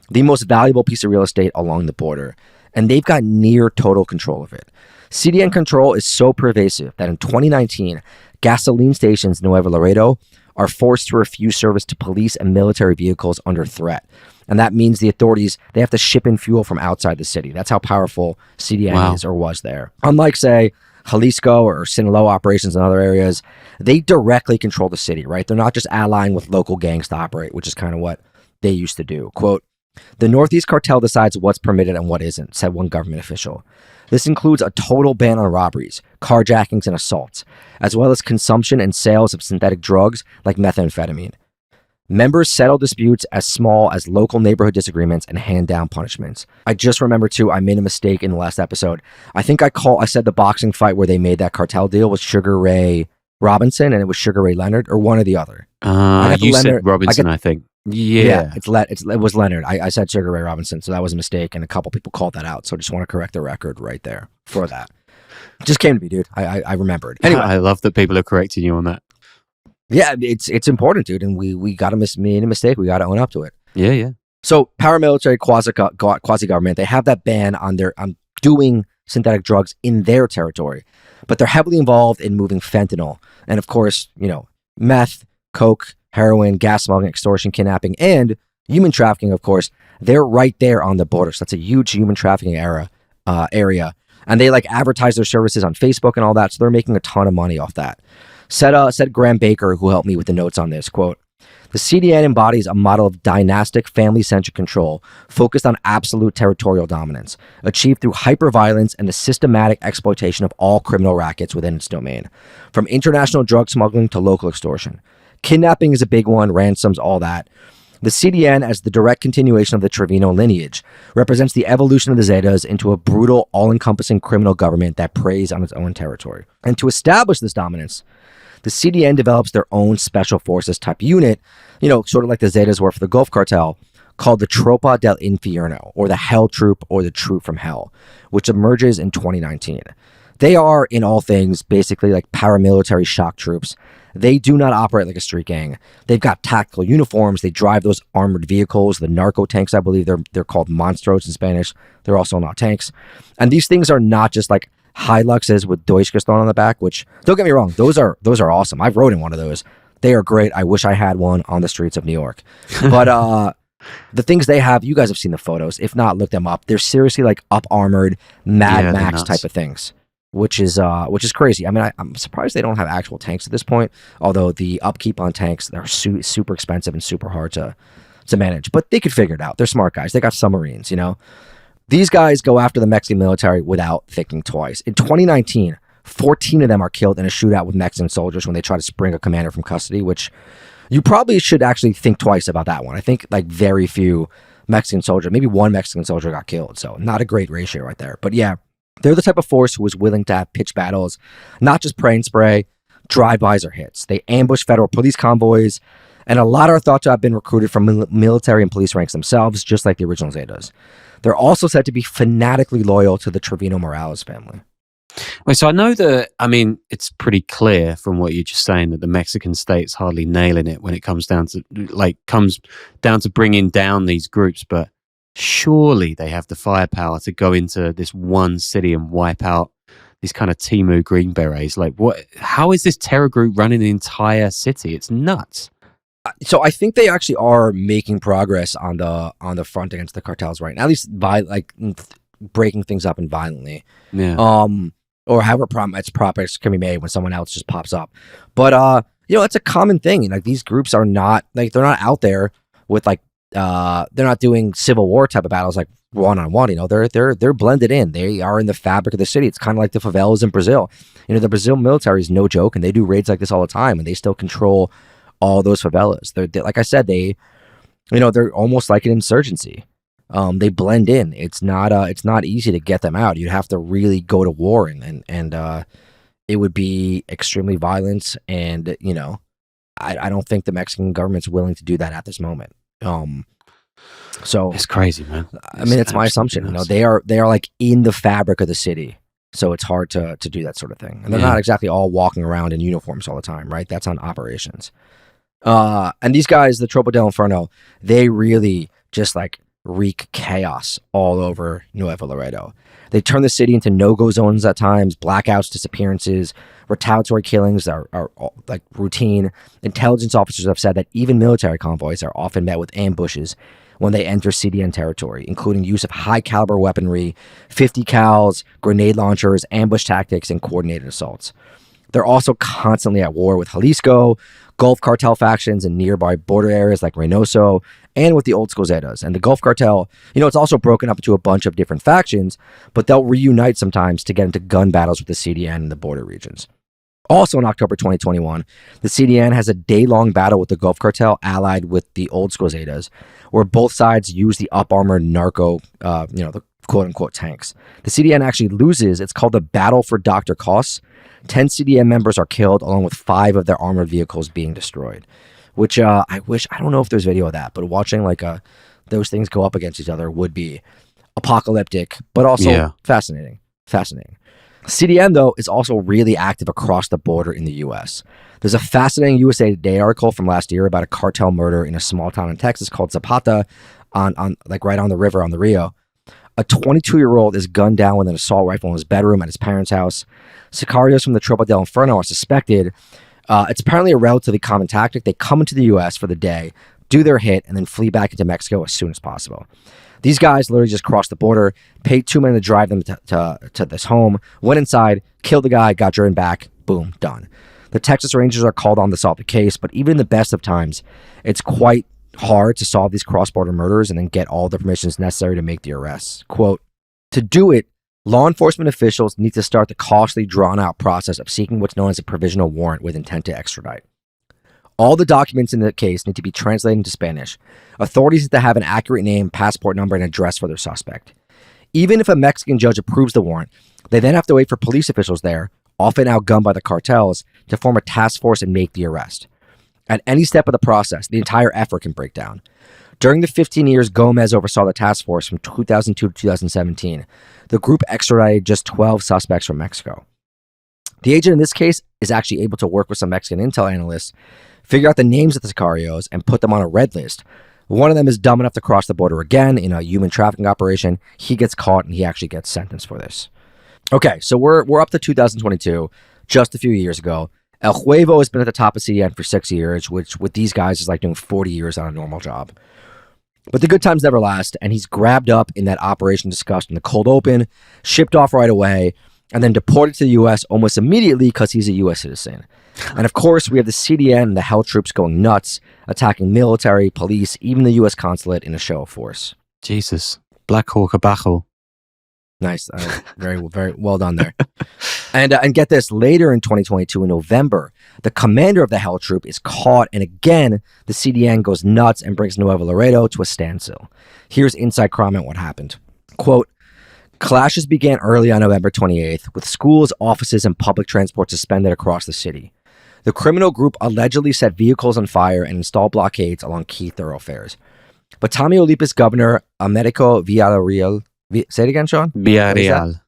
A: the most valuable piece of real estate along the border, and they've got near total control of it. CDN control is so pervasive that in 2019, gasoline stations in Nuevo Laredo are forced to refuse service to police and military vehicles under threat. And that means the authorities, they have to ship in fuel from outside the city. That's how powerful CDN is or was there. Unlike, say, Jalisco or Sinaloa operations in other areas, they directly control the city, right? They're not just allying with local gangs to operate, which is kind of what they used to do. Quote, "The Northeast Cartel decides what's permitted and what isn't," said one government official. This includes a total ban on robberies, carjackings, and assaults, as well as consumption and sales of synthetic drugs like methamphetamine. Members settle disputes as small as local neighborhood disagreements and hand down punishments. I just remember too, I made a mistake in the last episode. I think I said the boxing fight where they made that cartel deal was Sugar Ray Robinson and it was Sugar Ray Leonard, or one or the other.
B: You said Robinson, I think. Yeah,
A: it was Leonard. I said Sugar Ray Robinson, so that was a mistake, and a couple people called that out. So I just want to correct the record right there for that. Just came to me, dude. I remembered. Anyway,
B: I love that people are correcting you on that.
A: Yeah, it's important, dude, and we made a mistake. We got to own up to it.
B: Yeah.
A: So paramilitary quasi government, they have that ban on doing synthetic drugs in their territory, but they're heavily involved in moving fentanyl, and of course, meth, coke, heroin, gas smuggling, extortion, kidnapping, and human trafficking, of course. They're right there on the border. So that's a huge human trafficking area. And they advertise their services on Facebook and all that. So they're making a ton of money off that. Said Graham Baker, who helped me with the notes on this, quote, "The CDN embodies a model of dynastic, family-centric control focused on absolute territorial dominance, achieved through hyper-violence and the systematic exploitation of all criminal rackets within its domain, from international drug smuggling to local extortion. Kidnapping is a big one, ransoms, all that. The CDN, as the direct continuation of the Treviño lineage, represents the evolution of the Zetas into a brutal, all-encompassing criminal government that preys on its own territory. And to establish this dominance, the CDN develops their own special forces type unit, sort of like the Zetas were for the Gulf Cartel, called the Tropa del Infierno, or the Hell Troop, or the Troop from Hell, which emerges in 2019. They are, in all things, basically like paramilitary shock troops. They do not operate like a street gang. They've got tactical uniforms. They drive those armored vehicles, the narco-tanks, I believe they're called monstros in Spanish. They're also not tanks. And these things are not just like Hiluxes with Deutschgestern on the back, which, don't get me wrong, those are awesome. I've rode in one of those. They are great. I wish I had one on the streets of New York. But the things they have, you guys have seen the photos. If not, look them up. They're seriously like up-armored Mad Max type of things. Which is crazy. I mean, I'm surprised they don't have actual tanks at this point. Although the upkeep on tanks, they're super expensive and super hard to manage. But they could figure it out. They're smart guys. They got submarines, These guys go after the Mexican military without thinking twice. In 2019, 14 of them are killed in a shootout with Mexican soldiers when they try to spring a commander from custody. Which you probably should actually think twice about that one. I think very few Mexican soldiers, maybe one Mexican soldier got killed. So not a great ratio right there. But yeah. They're the type of force who is willing to have pitched battles, not just pray and spray, drive-bys or hits. They ambush federal police convoys, and a lot are thought to have been recruited from military and police ranks themselves, just like the original Zetas. They're also said to be fanatically loyal to the Treviño Morales family.
B: Wait, so I know that, it's pretty clear from what you're just saying that the Mexican state's hardly nailing it when it comes down to bringing down these groups, but surely they have the firepower to go into this one city and wipe out these kind of Timu Green Berets. How is this terror group running the entire city? It's nuts.
A: So I think they actually are making progress on the front against the cartels right now, at least by breaking things up and violently.
B: Yeah.
A: Or however progress can be made when someone else just pops up. But it's a common thing. These groups are not they're not out there with they're not doing Civil War type of battles like one-on-one. You know, they're blended in. They are in the fabric of the city. It's kind of like the favelas in Brazil. You know, the Brazil military is no joke, and they do raids like this all the time, and they still control all those favelas. They're like I said, they're almost like an insurgency. They blend in. It's not easy to get them out. You'd have to really go to war, and it would be extremely violent. And you know, I don't think the Mexican government's willing to do that at this moment. So
B: it's crazy, man.
A: I mean, it's my assumption. Nuts. You know, they are like in the fabric of the city, so it's hard to do that sort of thing. And they're not exactly all walking around in uniforms all the time, right? That's on operations. And these guys, the Tropa del Infierno, they really just like wreak chaos all over Nuevo Laredo. They turn the city into no-go zones at times, blackouts, disappearances, retaliatory killings are like routine. Intelligence officers have said that even military convoys are often met with ambushes when they enter CDN territory, including use of high-caliber weaponry, 50 cals, grenade launchers, ambush tactics, and coordinated assaults. They're also constantly at war with Jalisco, Gulf Cartel factions in nearby border areas like Reynoso, and with the old Los Zetas. And the Gulf Cartel, you know, it's also broken up into a bunch of different factions, but they'll reunite sometimes to get into gun battles with the CDN in the border regions. Also in October 2021, the CDN has a day-long battle with the Gulf Cartel allied with the old Los Zetas, where both sides use the up-armored narco, the quote-unquote tanks. The CDN actually loses. It's called the Battle for Dr. Koss. 10 CDN members are killed, along with 5 of their armored vehicles being destroyed. Which I don't know if there's video of that, but watching like those things go up against each other would be apocalyptic, but also fascinating. CDN, though, is also really active across the border in the U.S. There's a fascinating USA Today article from last year about a cartel murder in a small town in Texas called Zapata, on like right on the river on the Rio. A 22-year-old is gunned down with an assault rifle in his bedroom at his parents' house. Sicarios from the Tropa del Infierno are suspected. It's apparently a relatively common tactic. They come into the U.S. for the day, do their hit, and then flee back into Mexico as soon as possible. These guys literally just crossed the border, paid 2 men to drive them to this home, went inside, killed the guy, got driven back, boom, done. The Texas Rangers are called on to solve the case, but even in the best of times, it's quite hard to solve these cross-border murders and then get all the permissions necessary to make the arrests. Quote, to do it, law enforcement officials need to start the costly, drawn-out process of seeking what's known as a provisional warrant with intent to extradite. All the documents in the case need to be translated into Spanish. Authorities need to have an accurate name, passport number, and address for their suspect. Even if a Mexican judge approves the warrant, they then have to wait for police officials there, often outgunned by the cartels, to form a task force and make the arrest. At any step of the process, the entire effort can break down. During the 15 years Gomez oversaw the task force from 2002 to 2017, the group extradited just 12 suspects from Mexico. The agent in this case is actually able to work with some Mexican intel analysts, figure out the names of the sicarios, and put them on a red list. One of them is dumb enough to cross the border again in a human trafficking operation. He gets caught and he actually gets sentenced for this. Okay, so we're up to 2022, just a few years ago. El Huevo has been at the top of CDN for 6 years, which with these guys is like doing 40 years on a normal job. But the good times never last, and he's grabbed up in that operation discussed in the cold open, shipped off right away, and then deported to the U.S. almost immediately because he's a U.S. citizen. And of course, we have the CDN and the hell troops going nuts, attacking military, police, even the U.S. consulate in a show of force.
B: Jesus. Black Hawk Abajo.
A: Nice. Very well done there. And get this, later in 2022, in November, the commander of the Hell Troop is caught, and again, the CDN goes nuts and brings Nuevo Laredo to a standstill. Here's inside comment what happened. Quote, clashes began early on November 28th, with schools, offices, and public transport suspended across the city. The criminal group allegedly set vehicles on fire and installed blockades along key thoroughfares. But Tamaulipas Governor Américo Villarreal, say it again, Sean?
B: Villarreal.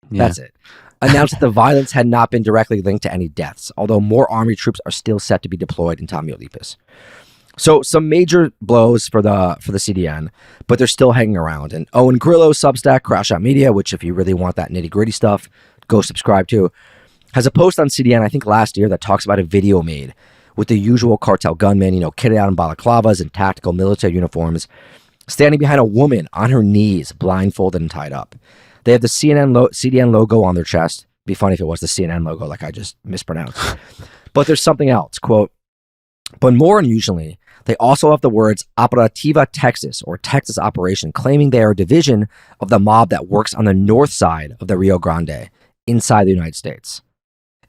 A: That's it. Announced that the violence had not been directly linked to any deaths, although more army troops are still set to be deployed in Tamaulipas. So some major blows for the CDN, but they're still hanging around. And Owen Grillo's Substack, Crash Out Media, which if you really want that nitty-gritty stuff, go subscribe to, has a post on CDN, I think last year, that talks about a video made with the usual cartel gunmen, kitted out in balaclavas and tactical military uniforms, standing behind a woman on her knees, blindfolded and tied up. They have the CDN logo on their chest. It'd be funny if it was the CNN logo, like I just mispronounced. But there's something else. Quote, but more unusually, They also have the words Operativa Texas, or Texas Operation, claiming they are a division of the mob that works on the north side of the Rio Grande, inside the United States.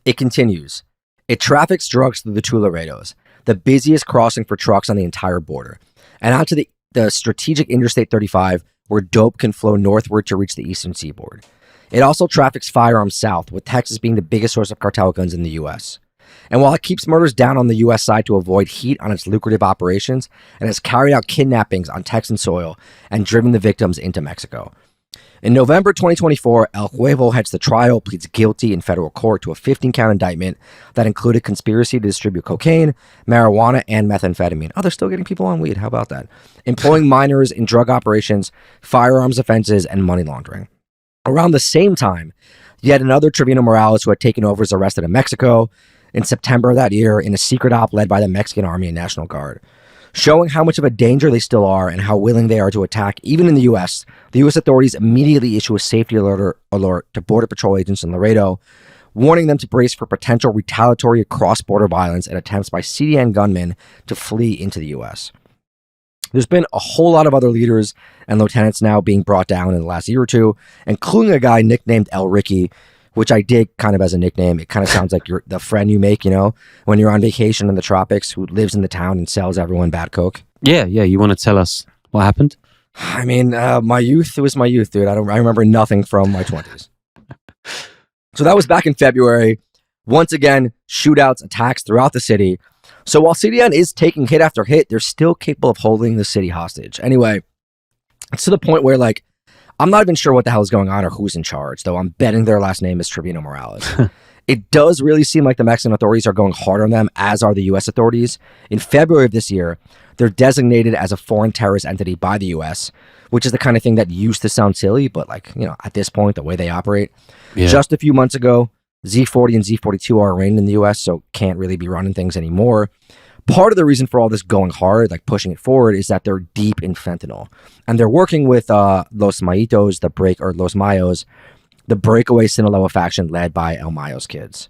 A: It continues. It traffics drugs through the two Laredos, the busiest crossing for trucks on the entire border, and onto the strategic Interstate 35, where dope can flow northward to reach the eastern seaboard. It also traffics firearms south, with Texas being the biggest source of cartel guns in the U.S. And while it keeps murders down on the U.S. side to avoid heat on its lucrative operations, and has carried out kidnappings on Texan soil and driven the victims into Mexico. In November 2024, El Huevo heads to trial, pleads guilty in federal court to a 15-count indictment that included conspiracy to distribute cocaine, marijuana, and methamphetamine. Oh, they're still getting people on weed. How about that? Employing minors in drug operations, firearms offenses, and money laundering. Around the same time, yet another Treviño Morales, who had taken over, is arrested in Mexico in September of that year in a secret op led by the Mexican Army and National Guard. Showing how much of a danger they still are and how willing they are to attack, even in the U.S., the U.S. authorities immediately issue a safety alert to Border Patrol agents in Laredo, warning them to brace for potential retaliatory cross-border violence and attempts by CDN gunmen to flee into the U.S. There's been a whole lot of other leaders and lieutenants now being brought down in the last year or two, including a guy nicknamed El Ricky, which I dig kind of as a nickname. It kind of sounds like you're the friend you make, when you're on vacation in the tropics, who lives in the town and sells everyone bad coke.
B: Yeah. You want to tell us what happened?
A: I mean, my youth, it was my youth, dude. I remember nothing from my 20s. So that was back in February. Once again, shootouts, attacks throughout the city. So while CDN is taking hit after hit, they're still capable of holding the city hostage. Anyway, it's to the point where, I'm not even sure what the hell is going on or who's in charge, though I'm betting their last name is Treviño Morales. It does really seem like the Mexican authorities are going hard on them, as are the U.S. authorities. In February of this year, they're designated as a foreign terrorist entity by the U.S., which is the kind of thing that used to sound silly, but at this point, the way they operate. Yeah. Just a few months ago, Z40 and Z42 are arraigned in the U.S., so can't really be running things anymore. Part of the reason for all this going hard, pushing it forward, is that they're deep in fentanyl. And they're working with Los Mayos, the breakaway Sinaloa faction led by El Mayo's kids.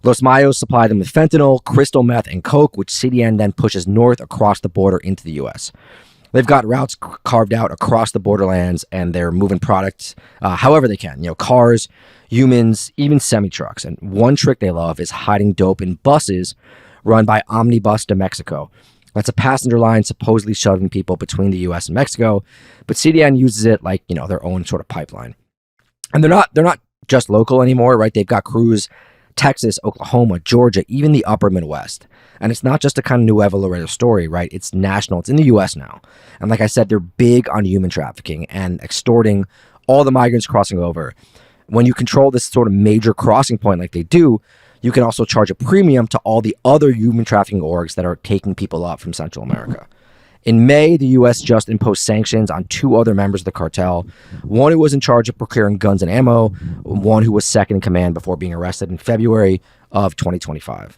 A: Los Mayos supply them with fentanyl, crystal meth, and coke, which CDN then pushes north across the border into the U.S. They've got routes carved out across the borderlands, and they're moving products however they can. Cars, humans, even semi-trucks. And one trick they love is hiding dope in buses run by Omnibus de Mexico. That's a passenger line supposedly shoving people between the U.S. and Mexico, but CDN uses it like, their own sort of pipeline. And they're not just local anymore, right? They've got crews Texas, Oklahoma, Georgia, even the upper Midwest. And it's not just a kind of Nuevo Laredo story, right? It's national. It's in the U.S. now. And like I said, they're big on human trafficking and extorting all the migrants crossing over. When you control this sort of major crossing point like they do, you can also charge a premium to all the other human trafficking orgs that are taking people up from Central America. In May, the U.S. just imposed sanctions on 2 other members of the cartel, one who was in charge of procuring guns and ammo, one who was second in command before being arrested in February of 2025.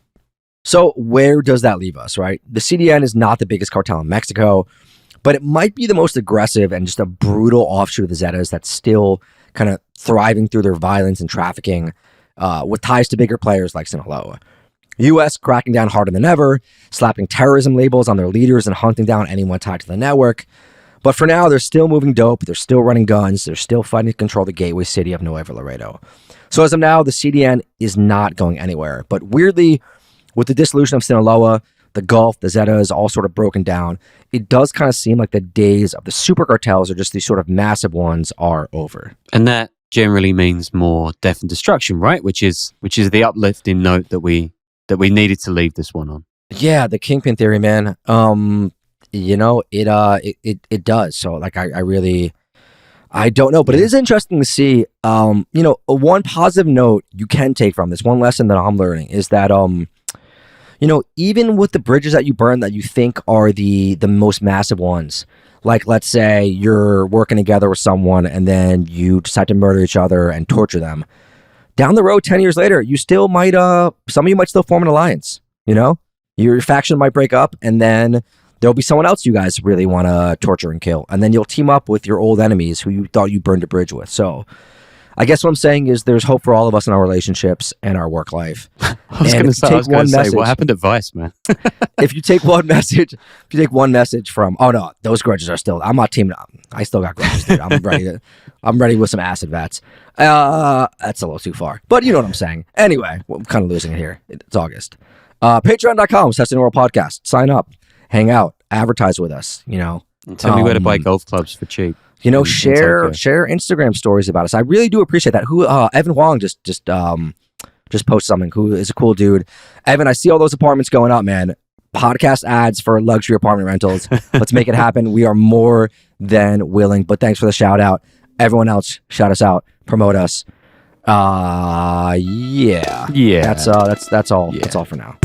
A: So where does that leave us, right? The CDN is not the biggest cartel in Mexico, but it might be the most aggressive and just a brutal offshoot of the Zetas that's still kind of thriving through their violence and trafficking with ties to bigger players like Sinaloa. U.S. cracking down harder than ever, slapping terrorism labels on their leaders and hunting down anyone tied to the network. But for now, they're still moving dope, they're still running guns, they're still fighting to control the gateway city of Nuevo Laredo. So as of now, the CDN is not going anywhere. But weirdly, with the dissolution of Sinaloa, the Gulf, the Zetas, all sort of broken down, it does kind of seem like the days of the super cartels, or just these sort of massive ones, are over.
B: And that generally means more death and destruction, right? Which is the uplifting note that we needed to leave this one on.
A: Yeah, the Kingpin theory, man. It does. So I don't know, but it is interesting to see. One positive note you can take from this, one lesson that I'm learning is that even with the bridges that you burn that you think are the most massive ones, like let's say you're working together with someone and then you decide to murder each other and torture them. Down the road, 10 years later, you still might, some of you might still form an alliance, Your faction might break up, and then there'll be someone else you guys really want to torture and kill. And then you'll team up with your old enemies who you thought you burned a bridge with. So I guess what I'm saying is there's hope for all of us in our relationships and our work life.
B: I was going to say, what happened to Vice, man?
A: If you take one message, from, oh no, those grudges are still, I'm not teaming up. I still got grudges, dude. I'm ready with some acid vats. That's a little too far, but you know what I'm saying. Anyway, I'm kind of losing it here. It's August. Patreon.com/World Podcast. Sign up, hang out, advertise with us, you know.
B: And tell me where to buy golf clubs for cheap.
A: You know, share Instagram stories about us. I really do appreciate that. Evan Huang just posted something. Who is a cool dude. Evan, I see all those apartments going up, man. Podcast ads for luxury apartment rentals. Let's make it happen. We are more than willing. But thanks for the shout out. Everyone else, shout us out. Promote us. Yeah. That's all.
B: Yeah.
A: That's all for now.